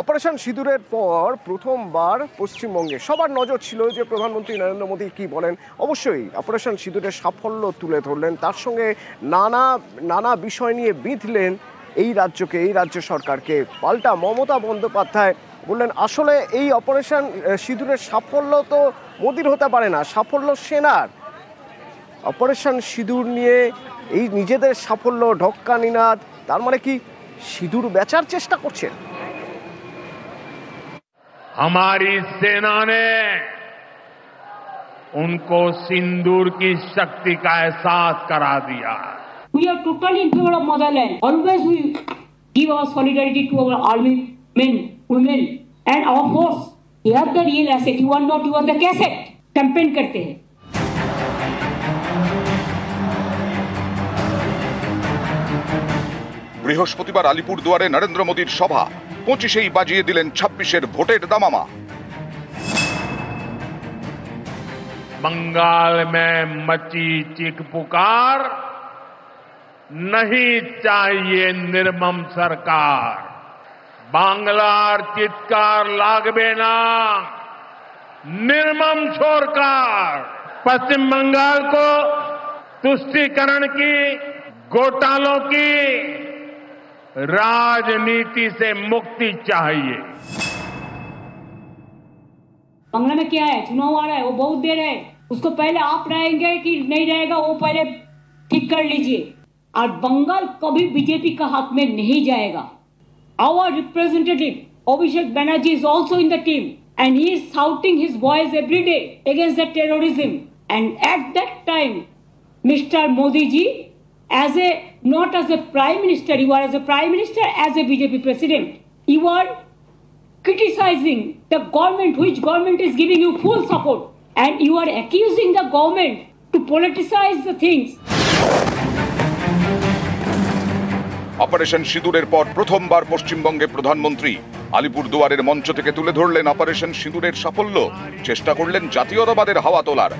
Operation সিঁদুরের পর প্রথমবার পশ্চিমবঙ্গে সবার নজর ছিল যে প্রধানমন্ত্রী নরেন্দ্র মোদী কি বলেন। অবশ্যই অপারেশন সিঁদুরের সাফল্য তুলে ধরলেন, তার সঙ্গে নানা বিষয় নিয়ে বিঁধলেন এই রাজ্যকে, এই রাজ্য সরকারকে। পাল্টা মমতা বন্দ্যোপাধ্যায় বললেন আসলে এই অপারেশন সিঁদুরের সাফল্য তো মোদির হতে পারে না, সাফল্য সেনার। অপারেশন সিঁদুর নিয়ে এই নিজেদের সাফল্য ঢক্কা নিনাদ, তার মানে কি সিঁদুর বেচার চেষ্টা করছে? हमारी सेना ने उनको सिंदूर की शक्ति का एहसास करा दिया। We are totally in favor of motherland. Always we give our solidarity to our army men, women, and our force. You have the real asset. You are not. You are the cassette. Campaign करते हैं। বৃহস্পতিবার আলিপুরদুয়ারে নরেন্দ্র মোদীর সভা, 25-এই বাজিয়ে দিলেন 26-এর ভোটের দামামা। बंगाल में मची चीख पुकार, नहीं चाहिए निर्मम सरकार। बांग्लार चित्कार लागबे ना, निर्मम सरकार। पश्चिम बंगाल को तुष्टीकरण की, घोटालों की राजनीति से मुक्ति चाहिए। बांग्ला में क्या है, चुनाव आ रहा है, वो बहुत देर है, उसको पहले आप रहेंगे कि नहीं रहेगा वो पहले ठीक कर लीजिए। और बंगाल कभी बीजेपी का हाथ में नहीं जाएगा। Our representative Abhishek Banerjee is also in the team and he is shouting his voice every day against the terrorism. And at that time, Mr. Modi ji, not as a prime minister, you are as a prime minister, as a BJP president, you are criticizing the government, which government is giving you full support, and you are accusing the government to politicize the things. Operation সিঁদুরের পর প্রথমবার পশ্চিমবঙ্গে প্রধানমন্ত্রী আলিপুরদুয়ারের মঞ্চ থেকে তুলে ধরলেন operation সিঁদুরের সাফল্য, চেষ্টা করলেন জাতীয়তাবাদের হাওয়া তোলার।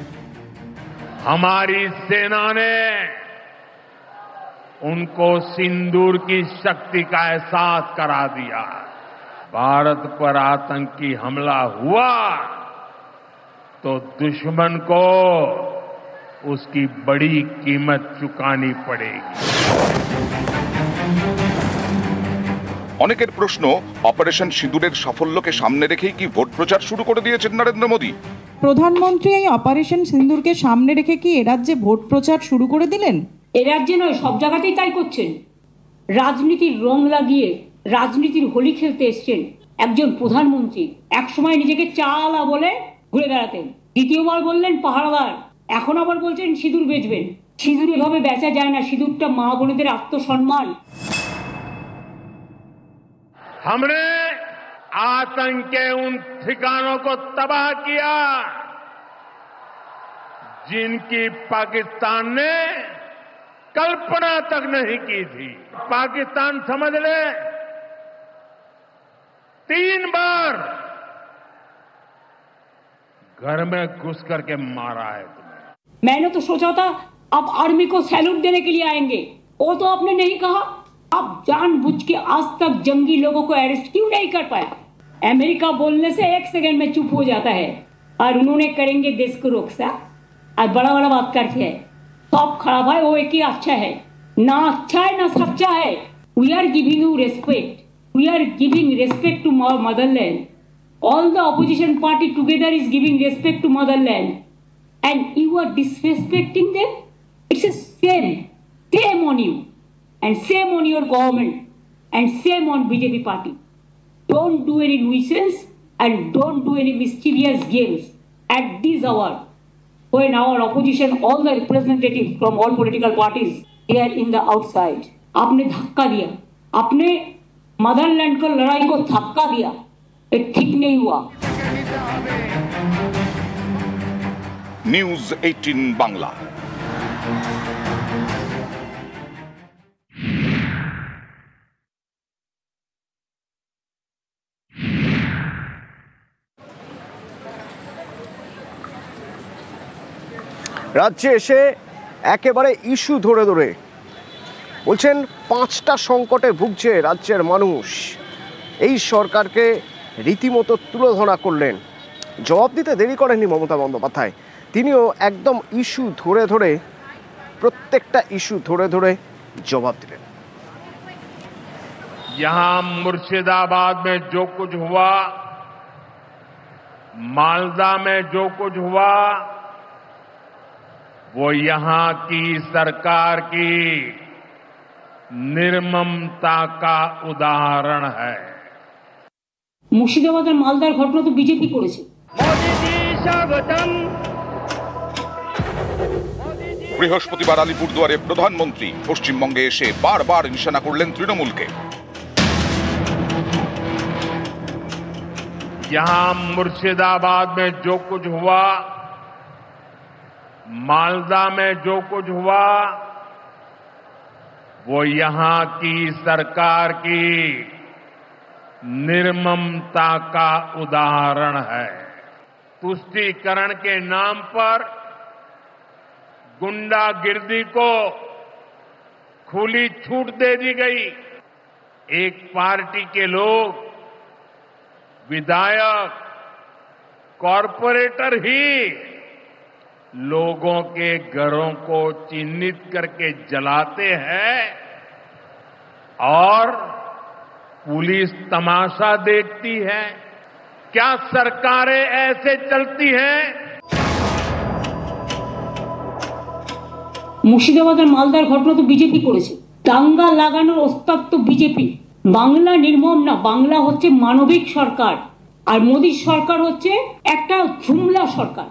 हमारी सेना ने उनको सिंदूर की शक्ति का एहसास करा दिया। भारत पर आतंकी हमला हुआ तो दुश्मन को उसकी बड़ी कीमत चुकानी पड़ेगी। অনেকের প্রশ্ন, অপারেশন সিঁদুরের সাফল্যকে সামনে রেখেই কি ভোট প্রচার শুরু করে দিয়েছেন নরেন্দ্র মোদী? প্রধানমন্ত্রী এই অপারেশন সিঁদুরকে সামনে রেখে কি এ রাজ্যে ভোট প্রচার শুরু করে দিলেন? এ রাজ্যে নয়, সব জায়গাতেই তাই করছেন। রাজনীতির রং লাগিয়ে রাজনীতির হোলি খেলতে এসছেন একজন প্রধানমন্ত্রী। এক সময় নিজেকে চালা বলে ঘুরে বেড়াতেন, দ্বিতীয়বার বললেন পাহারাদার, এখন আবার বলছেন সিঁদুর বেচবেন। সিঁদুর এভাবে বেচা যায় না, সিঁদুরটা মা বোনেদের আত্মসম্মান। हमने आतंक के उन ठिकानों को तबाह किया जिनकी पाकिस्तान ने कल्पना तक नहीं की थी। पाकिस्तान समझ ले 3 बार घर में घुस करके मारा है तुम्हें। मैंने तो सोचा था आप आर्मी को सैल्यूट देने के लिए आएंगे, वो तो आपने नहीं कहा। आप जानबूझ के आज तक जंगी लोगों को अरेस्ट क्यों नहीं कर पाया? अमेरिका बोलने से 1 सेकंड में चुप हो जाता है और उन्होंने करेंगे देश को रक्षा और बड़ा बड़ा बात करते हैं। सब खराब है, वो एक ही अच्छा है, ना अच्छा है ना सच्चा है। We are giving you respect, we are giving respect to our motherland. All the opposition party together is giving respect to motherland, and you are disrespecting them. It's a shame on you, and shame on your government, and shame on BJP party. Don't do any nuisance and don't do any mischievous games at this hour when our opposition, all the representatives from all political parties, they are in the outside. आपने धक्का दिया, आपने Motherland को लड़ाई को धक्का दिया, ये ठीक नहीं हुआ। নিউজ 18 বাংলা। রাজ্যে এসে একেবারে ইস্যু ধরে ধরে বলছেন 5টা সংকটে ভুগছে রাজ্যের মানুষ। এই সরকারকে রীতিমতো তুলোধনা করলেন। জবাব দিতে দেরি করেননি মমতা বন্দ্যোপাধ্যায়, তিনিও একদম ইস্যু ধরে ধরে, প্রত্যেকটা ইস্যু ধরে ধরে জবাব দিলেন। यहां मुर्शिदाबाद में जो कुछ हुआ, मालदा में जो कुछ हुआ, वो यहां की सरकार की निर्ममता का उदाहरण है। মুর্শিদাবাদ আর মালদার ঘটনা তো বিজেপি করেছে। বৃহস্পতিবার আলিপুরদুয়ারে প্রধানমন্ত্রী পশ্চিমবঙ্গে এসে বারবার নিশানা করলেন তৃণমূলকে। यहां मुर्शिदाबाद में जो कुछ हुआ, मालदा में जो कुछ हुआ, वो यहां की सरकार की निर्ममता का उदाहरण है। तुष्टीकरण के नाम पर गुंडागिर्दी को खुली छूट दे दी गई। एक पार्टी के लोग, विधायक, कॉरपोरेटर ही लोगों के घरों को चिन्हित करके जलाते हैं और पुलिस तमाशा देखती है। क्या सरकारें ऐसे चलती हैं? মুর্শিদাবাদ আর মালদার ঘটনা তো বিজেপি করেছে। দাঙ্গা লাগানোর ওস্তাদ তো বিজেপি। বাংলা নির্মম না, বাংলা হচ্ছে মানবিক সরকার, আর মোদীর সরকার হচ্ছে একটা জুমলা সরকার।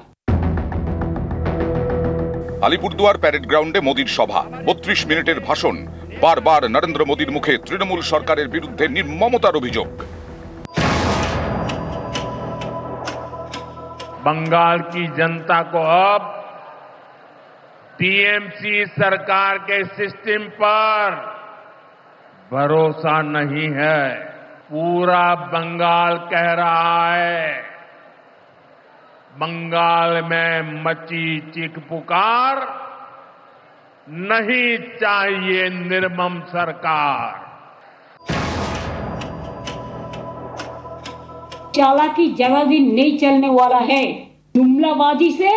আলিপুরদুয়ার প্যারেড গ্রাউন্ডে মোদীর সভা, 32 মিনিটের ভাষণ, বারবার নরেন্দ্র মোদীর মুখে তৃণমূল সরকারের বিরুদ্ধে নির্মমতার অভিযোগ। बंगाल की जनता को अब टीएमसी सरकार के सिस्टम पर भरोसा नहीं है। पूरा बंगाल कह रहा है, बंगाल में मची चीख पुकार, नहीं चाहिए निर्मम सरकार। चालाकी ज्यादा दिन नहीं चलने वाला है। जुमलाबाजी से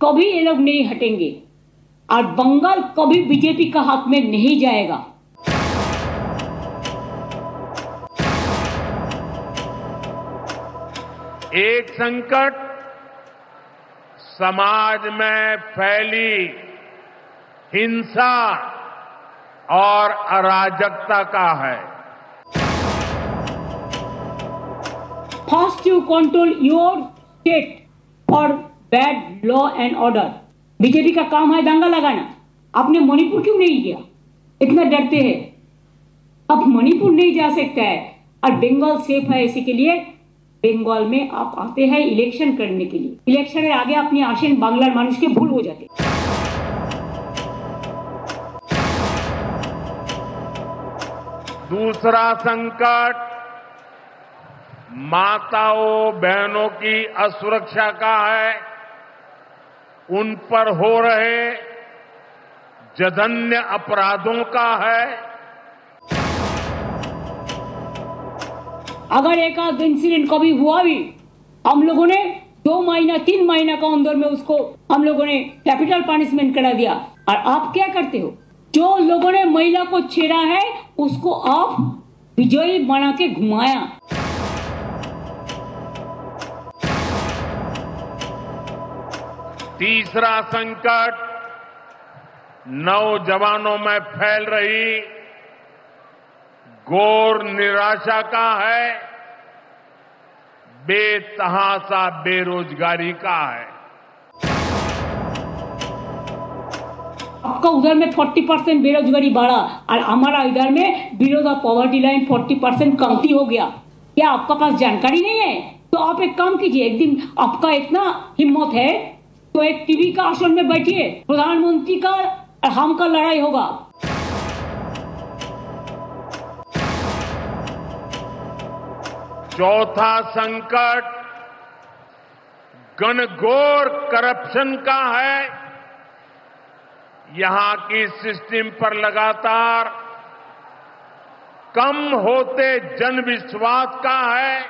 कभी ये लोग नहीं हटेंगे और बंगाल कभी बीजेपी का हाथ में नहीं जाएगा। एक संकट समाज में फैली हिंसा और अराजकता का है। First you control your state for bad law and order। BJP का काम है दंगा लगाना। आपने मणिपुर क्यों नहीं किया? इतना डरते हैं। अब मणिपुर नहीं जा सकता है और बंगाल सेफ है, इसी के लिए बंगाल में आप आते हैं इलेक्शन करने के लिए। इलेक्शन के आगे अपनी आशीन बांग्लार मानुष के भूल हो जाते। दूसरा संकट माताओं बहनों की असुरक्षा का है। उन पर हो रहे जघन्य अपराधों का है। अगर एक आध इंसिडेंट कभी हुआ भी, हम लोगों ने 2 महीना 3 महीना का अंदर में उसको हम लोगों ने कैपिटल पनिशमेंट करा दिया। और आप क्या करते हो? जो लोगों ने महिला को छेड़ा है उसको आप विजयी बना के घुमाया। तीसरा संकट नौजवानों में फैल रही घोर निराशा का है, बेतहासा बेरोजगारी का है। आपका उधर में 40% बेरोजगारी बढ़ा और हमारा इधर में बिलो द पॉवर्टी लाइन 40% कमती हो गया। क्या आपका पास जानकारी नहीं है? तो आप एक काम कीजिए, एक दिन आपका इतना हिम्मत है तो एक टीवी का आसन में बैठिए, प्रधानमंत्री का और हम का लड़ाई होगा। चौथा संकट घनघोर करप्शन का है। यहां की सिस्टम पर लगातार कम होते जन विश्वास का है।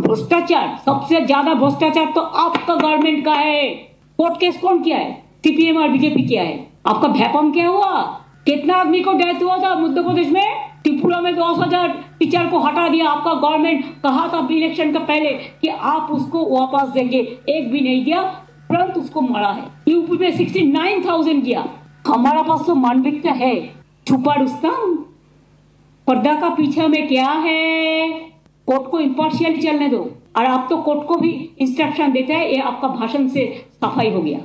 भ्रष्टाचार, सबसे ज्यादा भ्रष्टाचार तो आपका गवर्नमेंट का है। कोर्ट केस कौन किया है? सीपीएम और बीजेपी किया है। आपका भैपम क्या हुआ? कितना आदमी को डेथ हुआ था मध्य प्रदेश में? त्रिपुरा में 10,000 टीचर को हटा दिया आपका गवर्नमेंट। कहा था इलेक्शन का पहले कि आप उसको वापस देंगे, एक भी नहीं दिया, तुरंत उसको मारा है। यूपी में 69,000 दिया। हमारा पास तो मानविकता है। छुपा रुस्तम, पर्दा का पीछे में क्या है? कोर्ट को इम्पार्शियल चलने दो। और आप तो कोर्ट को भी इंस्ट्रक्शन देते हैं, ये आपका भाषण से सफाई हो गया।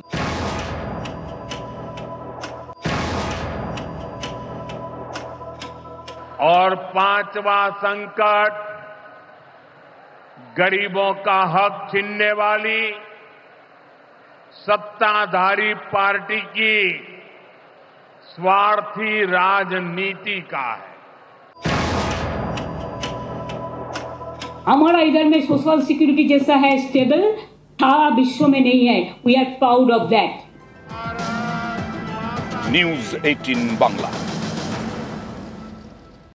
और पांचवा संकट, गरीबों का हक छीनने वाली सत्ताधारी पार्टी की स्वार्थी राजनीति का है। हमारा इधर में सोशल सिक्योरिटी जैसा है स्टेबल, सारा विश्व में नहीं है। We are proud of that. News 18 Bangla.